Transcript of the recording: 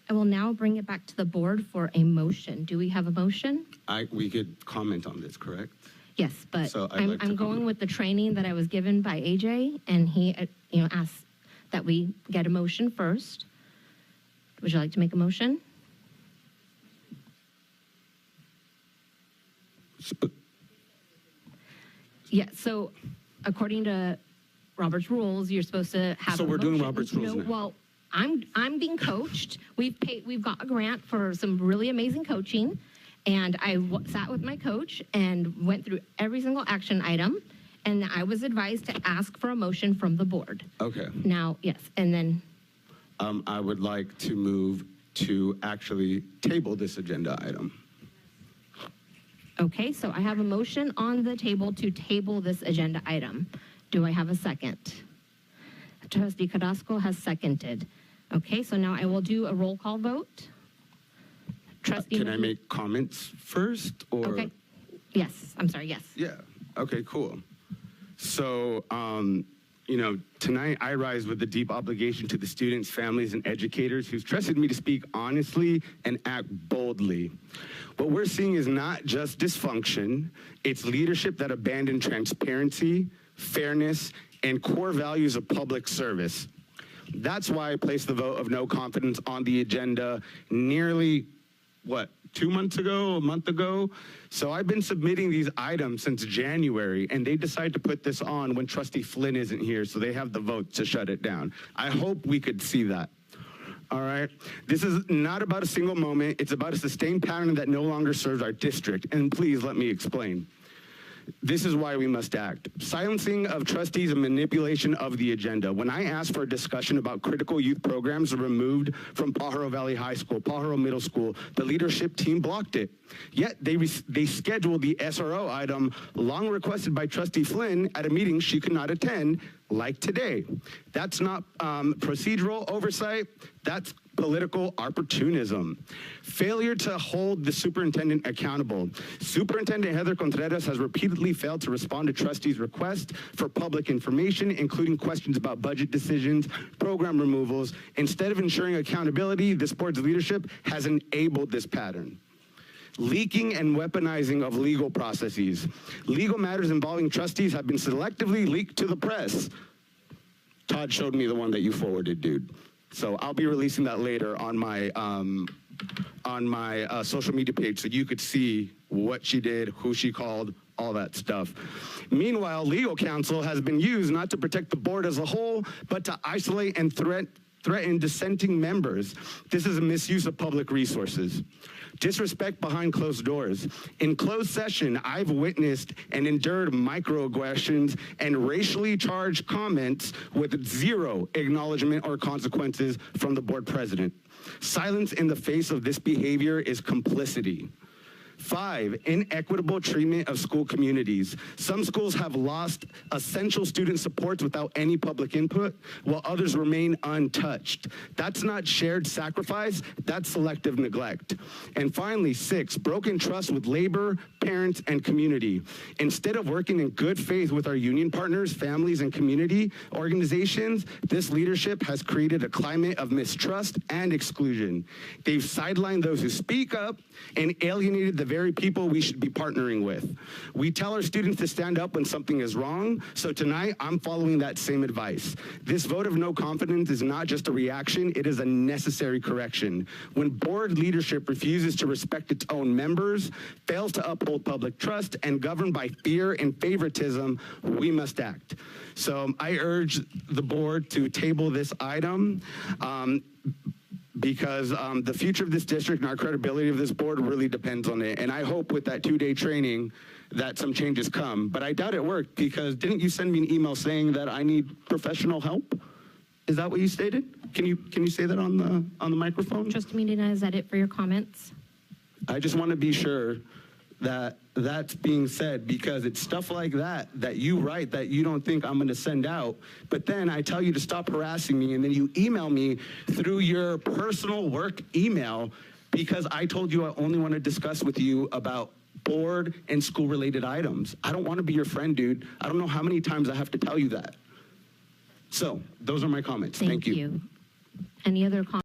I will now bring it back to the board for a motion. Do we have a motion? We could comment on this, correct? Yes, but So I'm going with the training that I was given by AJ, and he asked that we get a motion first. Would you like to make a motion? Yeah, so according to Robert's rules, you're supposed to have So a we're doing motion. Robert's rules now. Well, I'm being coached. We've got a grant for some really amazing coaching, and I sat with my coach and went through every single action item, and I was advised to ask for a motion from the board. Okay. Now, yes, and then I would like to move to actually table this agenda item. okay, so I have a motion on the table to table this agenda item. Do I have a second? Trustee Carrasco has seconded. Okay, so now I will do a roll call vote. Trustee Can I make comments first? Or? Okay. Yes, I'm sorry, yes. Yeah. Okay, cool. So, tonight I rise with a deep obligation to the students, families, and educators who've trusted me to speak honestly and act boldly. What we're seeing is not just dysfunction, it's leadership that abandoned transparency, fairness, and core values of public service. That's why I placed the vote of no confidence on the agenda nearly, 2 months ago, a month ago? So I've been submitting these items since January, and they decide to put this on when Trustee Flynn isn't here, so they have the vote to shut it down. I hope we could see that. All right? This is not about a single moment. It's about a sustained pattern that no longer serves our district. And please let me explain. This is why we must act. Silencing of trustees and manipulation of the agenda. When I asked for a discussion about critical youth programs removed from Pajaro Valley High School, Pajaro Middle School, the leadership team blocked it. Yet they scheduled the SRO item long requested by Trustee Flynn at a meeting she could not attend, like today. That's not procedural oversight, that's political opportunism. Failure to hold the superintendent accountable. Superintendent Heather Contrares has repeatedly failed to respond to trustees' requests for public information, including questions about budget decisions, program removals. Instead of ensuring accountability, this board's leadership has enabled this pattern. Leaking and weaponizing of legal processes. Legal matters involving trustees have been selectively leaked to the press. Todd showed me the one that you forwarded, dude. So I'll be releasing that later on my social media page so you could see what she did, who she called, all that stuff. Meanwhile, legal counsel has been used not to protect the board as a whole, but to isolate and threaten dissenting members. This is a misuse of public resources. Disrespect behind closed doors. In closed session, I've witnessed and endured microaggressions and racially charged comments with zero acknowledgement or consequences from the board president. Silence in the face of this behavior is complicity. 5, inequitable treatment of school communities. Some schools have lost essential student supports without any public input, while others remain untouched. That's not shared sacrifice, that's selective neglect. And finally, 6, broken trust with labor, parents, and community. Instead of working in good faith with our union partners, families, and community organizations, this leadership has created a climate of mistrust and exclusion. They've sidelined those who speak up and alienated the very people we should be partnering with. We tell our students to stand up when something is wrong, so tonight I'm following that same advice. This vote of no confidence is not just a reaction, it is a necessary correction. When board leadership refuses to respect its own members, fails to uphold public trust, and govern by fear and favoritism, we must act. So I urge the board to table this item. Because the future of this district and our credibility of this board really depends on it. And I hope with that 2-day training that some changes come. But I doubt it worked, because didn't you send me an email saying that I need professional help? Is that what you stated? Can you say that on the microphone? Trustee Medina, is that it for your comments? I just want to be sure that that's being said, because it's stuff like that that you write that you don't think I'm going to send out, but then I tell you to stop harassing me, and then you email me through your personal work email because I told you I only want to discuss with you about board and school related items. I don't want to be your friend, dude. I don't know how many times I have to tell you that. So those are my comments. Thank you. Any other comments?